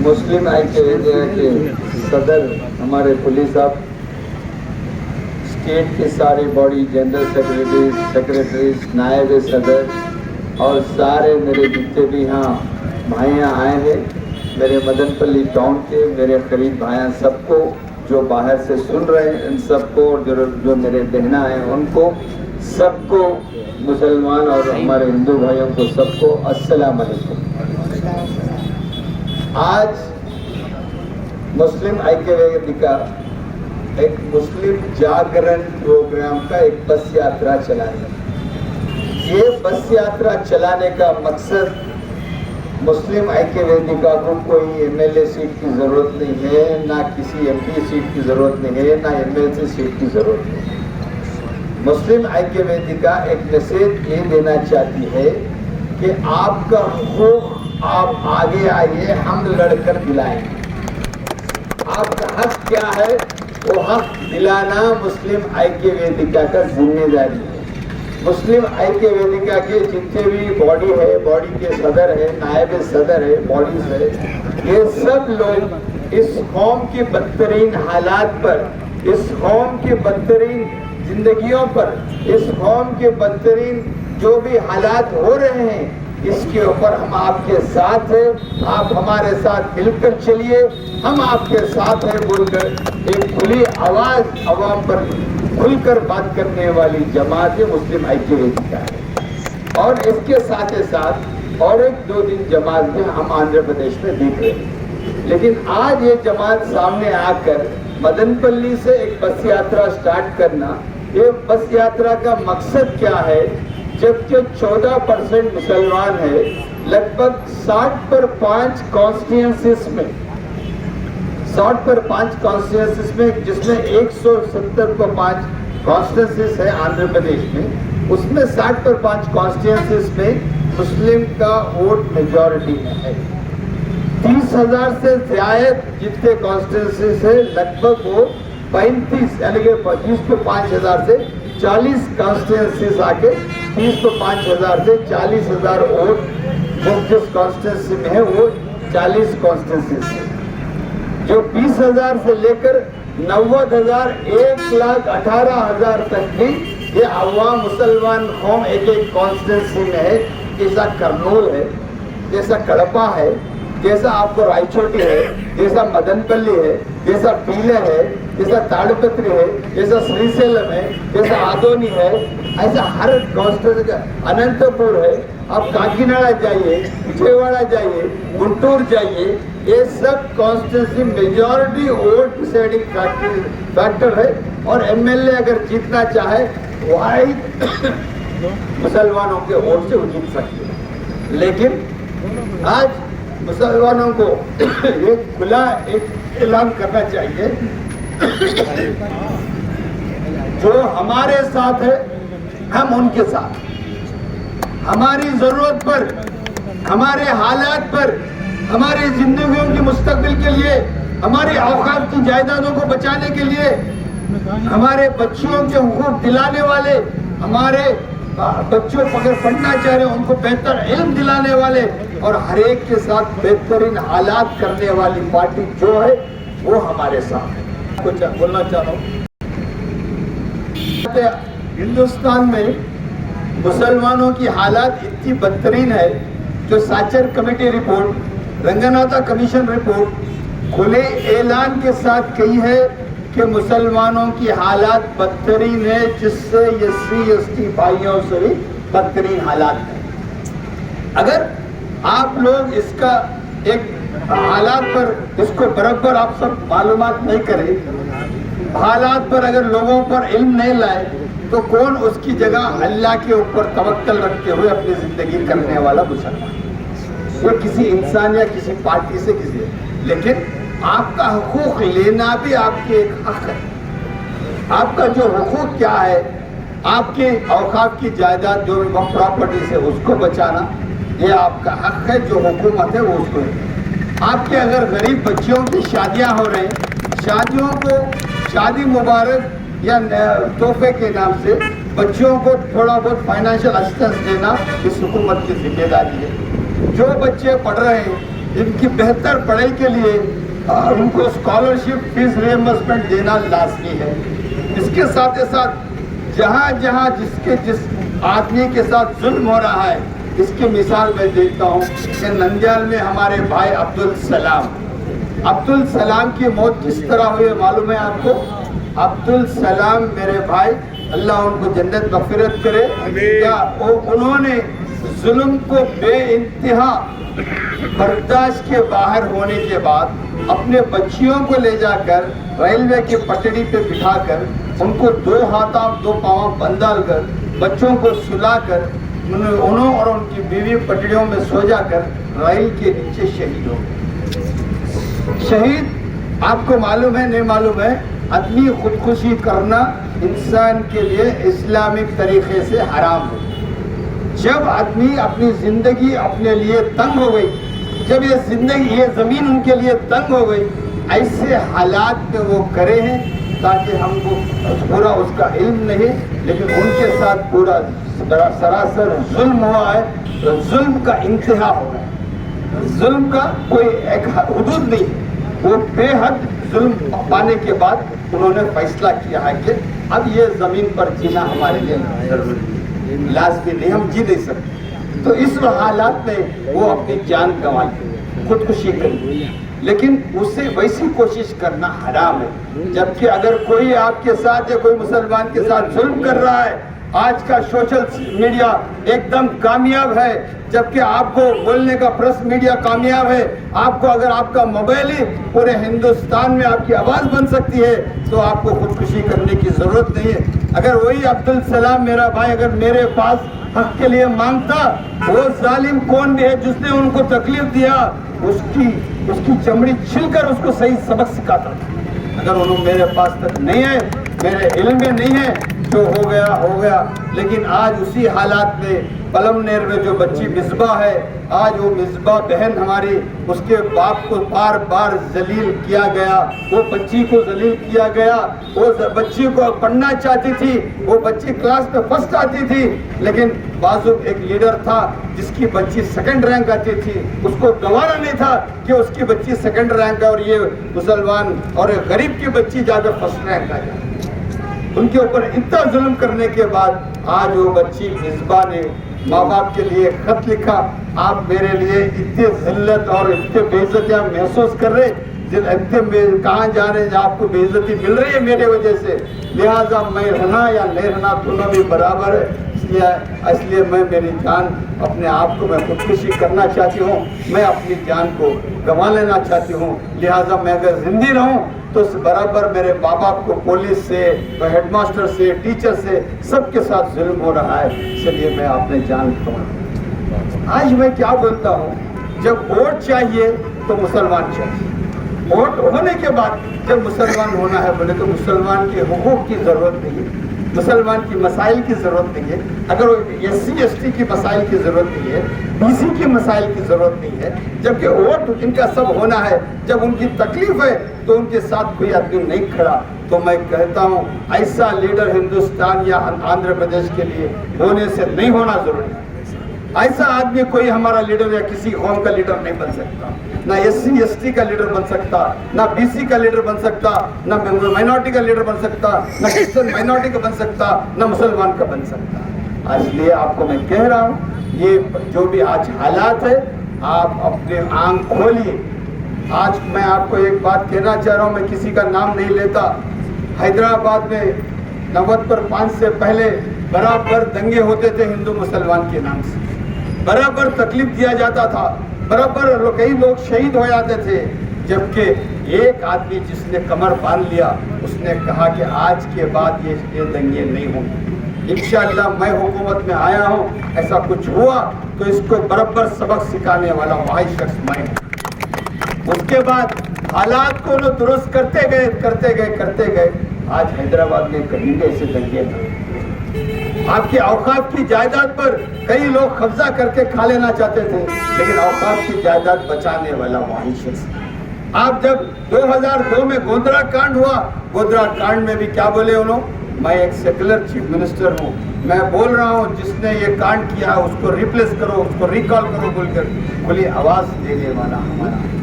مسلم ایکے ویدیا کے صدر ہمارے پولیس صاحب، اسٹیٹ کی ساری باڈی، جنرل سیکریٹریز، نائب صدر اور سارے میرے جتنے بھی یہاں بھائیاں آئے ہیں، میرے مدن پلی ٹاؤن کے میرے قریب بھائیاں، سب کو جو باہر سے سن رہے ہیں ان سب کو، اور جو میرے بہنا ہیں ان کو، سب کو، مسلمان اور ہمارے ہندو بھائیوں کو سب کو السلام علیکم۔ آج مسلم ایکے ویدیا ایک مسلم جاگرن پروگرام کا ایک بس یاترا چلانے، یہ بس یاترا چلانے کا مقصد مسلم ایکے ویدیا کو کوئی ایم ایل اے سیٹ کی ضرورت نہیں ہے، نہ کسی ایم پی سیٹ کی ضرورت نہیں ہے، نہ ایم ایل سی سیٹ کی ضرورت نہیں ہے۔ مسلم ایکے ویدیا ایک میسیج یہ دینا چاہتی ہے کہ آپ کا حقوق آپ آگے آئیے، ہم لڑ کر دلائیں۔ آپ کا حق کیا ہے؟ وہ حق دلانا مسلم ایکے ویدیا کا ذمہ داری ہے۔ مسلم ایکے ویدیا کے جتنے بھی باڈی ہے، باڈی کے صدر ہے، نائب صدر ہے، باڈیز ہے، یہ سب لوگ اس قوم کی بدترین حالات پر، اس قوم کی بدترین زندگیوں پر، اس قوم کے بدترین جو بھی حالات ہو رہے ہیں، اس کے اوپر ہم آپ کے ساتھ ہیں، آپ ہمارے ساتھ مل کر چلیے، ہم آپ کے ساتھ ہیں بول کر ایک کھلی آواز عوام پر کھل کر بات کرنے والی جماعت مسلم ایکے ویدیا ہے۔ اور اس کے ساتھ ساتھ اور ایک دو دن جماعت میں ہم آندھرا پردیش میں دیکھ رہے ہیں، لیکن آج یہ جماعت سامنے آ کر مدن پلی سے ایک بس یاترا سٹارٹ کرنا، یہ بس یاترا کا مقصد کیا ہے؟ جبکہ 14% مسلمان ہے، لگ بھگ 60/5 کانسٹیٹوئنسیز میں، 60/5 کانسٹیٹوئنسیز میں، جس میں 170/5 کانسٹیٹوئنسیز ہے آندھرا پردیش میں، اس میں 60/5 کانسٹیٹوئنسیز میں مسلم کا ووٹ میجورٹی میں ہے۔ 30,000 سے زائد جتنے کانسٹیٹوئنسیز ہے، لگ بھگ وہ 35 یعنی کہ 25,000 سے 40 کانسٹیٹوئنسیز آ کے 30,000 سے 40,000 ووٹ جس کانسٹیٹوئنسی میں ہے وہ 40 کانسٹیٹوئنسیز ہے۔ جو 20,000 سے لے کر 90,000 1,18,000 تک کی یہ عوام مسلمان قوم ایک کانسٹیٹوئنسی میں ہے، جیسا کرنول ہے، جیسا کڑپا ہے، جیسا آپ کو رائے چوٹی ہے، جیسا مدن پلی ہے، جیسا پیلے ہے، جیسا تاڑپتری ہے، جیسا سری سیلم ہے، جیسا آدونی ہے، ایسا ہر کانسٹیٹوئنسی کا، اننت پور ہے، آپ کاکیناڈا جائیے، وجےواڑا جائیے، گنٹور جائیے، یہ سب constituency majority vote deciding factor ہے، اور ایم ایل اے اگر جیتنا چاہے واحد مسلمانوں کے ووٹ سے وہ جیت سکتے ہیں۔ لیکن آج مسلمانوں کو ایک کھلا ایک اعلان کرنا چاہیے، جو ہمارے ساتھ ہے ہم ان کے ساتھ، ہماری ضرورت پر، ہمارے حالات پر، ہماری زندگیوں کے مستقبل کے لیے، ہماری اوقات کی جائیدادوں کو بچانے کے لیے، ہمارے بچوں کے حقوق دلانے والے، ہمارے بچوں کو اگر پڑھنا چاہ رہے ہیں ان کو بہتر علم دلانے والے، اور ہر ایک کے ساتھ بہترین حالات کرنے والی پارٹی جو ہے وہ ہمارے ساتھ ہے۔ کچھ بولنا چاہ رہا ہوں، ہندوستان میں مسلمانوں کی حالات اتنی بدترین ہے، جو ساچر کمیٹی رپورٹ، رنگناتھا کمیشن رپورٹ کھلے اعلان کے ساتھ کہی ہے کہ مسلمانوں کی حالات بدترین ہے، جس سے SC/ST بھائیوں سے بھی بدترین حالات ہیں۔ اگر آپ لوگ اس کا ایک حالات پر اس کو برابر آپ سب معلومات نہیں کریں، حالات پر اگر لوگوں پر علم نہیں لائے، تو کون اس کی جگہ اللہ کے اوپر توکل رکھتے ہوئے اپنی زندگی کرنے والا مسلمان؟ وہ کسی انسان یا کسی پارٹی سے کسی، لیکن آپ کا حقوق لینا بھی آپ کی ایک حق ہے۔ آپ کا جو حقوق کیا ہے، آپ کی اوقاف کی جائیداد جو بھی پراپرٹی سے اس کو بچانا، یہ آپ کا حق ہے۔ جو حکومت ہے وہ اس کو ہے۔ آپ کے اگر غریب بچیوں کی شادیاں ہو رہے ہیں، شادیوں کو شادی مبارک یا تحفے کے نام سے بچیوں کو تھوڑا بہت فائنینشیل اسسٹنس دینا اس حکومت کی ذمہ داری ہے۔ جو بچے پڑھ رہے ہیں ان کی بہتر پڑھائی کے لیے ان کو اسکالرشپ فیس ریمبرسمنٹ دینا لازمی ہے. اس کے ساتھ ساتھ جہاں جہاں جس آدمی کے ساتھ ظلم ہو رہا ہے اس کی مثال میں دیتا ہوں کہ نندیال میں ہمارے بھائی عبدالسلام کی موت کس طرح ہوئی معلوم ہے آپ کو؟ عبدالسلام میرے بھائی اللہ ان کو جنت مغفرت کرے، کیا انہوں نے ظلم کو بے انتہا برداشت کے باہر ہونے کے بعد اپنے بچیوں کو لے جا کر ریلوے کی پٹڑی پہ بٹھا کر ان کو 2 ہاتھوں 2 پاؤں بندھال کر بچوں کو سلا کر انہوں اور ان کی بیوی پٹڑیوں میں سو جا کر ریل کے نیچے شہید ہو گئے. شہید آپ کو معلوم ہے نہیں معلوم ہے، آدمی خودکشی کرنا انسان کے لیے اسلامک طریقے سے حرام ہے. جب آدمی اپنی زندگی اپنے لیے تنگ ہو گئی، جب یہ زمین ان کے لیے تنگ ہو گئی، ایسے حالات میں وہ کرے ہیں تاکہ ہم کو پورا اس کا علم نہیں، لیکن ان کے ساتھ پورا سراسر ظلم ہوا ہے. ظلم کا انتہا ہو رہا ہے، ظلم کا کوئی ایک حدود نہیں. وہ بے حد ظلم پانے کے بعد انہوں نے فیصلہ کیا ہے کہ اب یہ زمین پر جینا ہمارے لیے لازمی نہیں، ہم جی نہیں سکتے. تو اس حالات میں وہ اپنی جان گنوائی، خودکشی کری، لیکن اسے ویسی کوشش کرنا حرام ہے. جبکہ اگر کوئی آپ کے ساتھ یا کوئی مسلمان کے ساتھ ظلم کر رہا ہے، آج کا سوشل میڈیا ایک دم کامیاب ہے، جبکہ آپ کو بولنے کا پریس میڈیا کامیاب ہے. آپ کو اگر آپ کا موبائل ہی پورے ہندوستان میں آپ کی آواز بن سکتی ہے تو آپ کو خودکشی کرنے کی ضرورت نہیں ہے. اگر وہی عبدالسلام میرا بھائی اگر میرے پاس حق کے لیے مانگتا، وہ ظالم کون بھی ہے جس نے ان کو تکلیف دیا اس کی چمڑی چھل کر اس کو صحیح سبق سکھاتا تھا. اگر انہوں میرے پاس تک نہیں ہے، میرے علم میں نہیں ہے، جو ہو گیا. لیکن آج اسی حالات میں پلم نیر میں جو بچی مصباح ہے، آج وہ مصباح بہن ہماری، اس کے باپ کو بار بار ذلیل کیا گیا، وہ بچی کو ذلیل کیا گیا. وہ بچی کو پڑھنا چاہتی تھی، وہ بچی کلاس میں فرسٹ آتی تھی، لیکن بازو ایک لیڈر تھا جس کی بچی 2nd رینک آتی تھی، اس کو گوارا نہیں تھا کہ اس کی بچی 2nd رینک ہے اور یہ مسلمان اور غریب کی بچی جا کر 1st رینک آ جائے. ان کے اوپر اتنا ظلم کرنے کے بعد آج وہ بچی مصباح نے ماں باپ کے لیے خط لکھا، آپ میرے لیے اتنے ذلت اور اتنے بے عزتیاں محسوس کر رہے، کہاں جا رہے ہیں، آپ کو بے عزتی مل رہی ہے میرے وجہ سے، لہٰذا میں رہنا یا نہیں رہنا دونوں بھی برابر ہے. اس لیے میں میری جان اپنے آپ کو میں خودکشی کرنا چاہتی ہوں، میں اپنی جان کو گنوا لینا چاہتی ہوں. لہٰذا میں اگر زندہ رہوں تو برابر میرے ماں باپ کو پولیس سے، ہیڈ ماسٹر سے، ٹیچر سے، سب کے ساتھ ظلم ہو رہا ہے، اس لیے میں اپنے جان گنوا. آج میں کیا بولتا ہوں، جب ووٹ چاہیے تو مسلمان چاہیے. ووٹ ہونے کے بعد جب مسلمان ہونا ہے بولے تو مسلمان کے حقوق کی ضرورت نہیں ہے، مسلمان کی مسائل کی ضرورت نہیں ہے. اگر SC ST کی مسائل کی ضرورت نہیں ہے، BC کی مسائل کی ضرورت نہیں ہے، جبکہ ووٹ ان کا سب ہونا ہے. جب ان کی تکلیف ہے تو ان کے ساتھ کوئی آدمی نہیں کھڑا. تو میں کہتا ہوں ایسا لیڈر ہندوستان یا آندھرا پردیش کے لیے ہونے سے نہیں ہونا ضروری ہے. ایسا آدمی کوئی ہمارا لیڈر یا کسی قوم کا لیڈر نہیں بن سکتا، نہ SC ST کا لیڈر بن سکتا، نہ BC کا لیڈر بن سکتا، نہ مائنورٹی کا لیڈر بن سکتا، نہ کرسچن مائنورٹی کا بن سکتا، نہ مسلمان کا بن سکتا. اس لیے آپ کو میں کہہ رہا ہوں، یہ جو بھی آج حالات ہے آپ اپنے آنکھ کھولیے. آج میں آپ کو ایک بات کہنا چاہ رہا ہوں، میں کسی کا نام نہیں لیتا. حیدرآباد میں 90 سے پہلے برابر دنگے ہوتے تھے ہندو مسلمان کے نام سے، برابر تکلیف دیا جاتا تھا، برابر کئی لوگ شہید ہو جاتے تھے. جبکہ ایک آدمی جس نے کمر باندھ لیا، اس نے کہا کہ آج کے بعد یہ دنگے نہیں ہوں گے. انشاءاللہ میں حکومت میں آیا ہوں، ایسا کچھ ہوا تو اس کو برابر سبق سکھانے والا واحد شخص میں ہوں. اس کے بعد حالات کو درست کرتے گئے. آج حیدرآباد میں کبھی بھی ایسے دنگے نہ. آپ کے اوقاف کی جائیداد پر کئی لوگ قبضہ کر کے کھا لینا چاہتے تھے، لیکن اوقاف کی جائیداد بچانے والا واحد شخص. آپ جب 2002 میں گودرا کانڈ ہوا، گودرا کانڈ میں بھی کیا بولے انہوں، میں ایک سیکولر چیف منسٹر ہوں, میں بول رہا ہوں جس نے یہ کانڈ کیا اس کو ریپلیس کرو, اس کو ریکال کرو بول کر کھلی آواز دینے والا ہمارا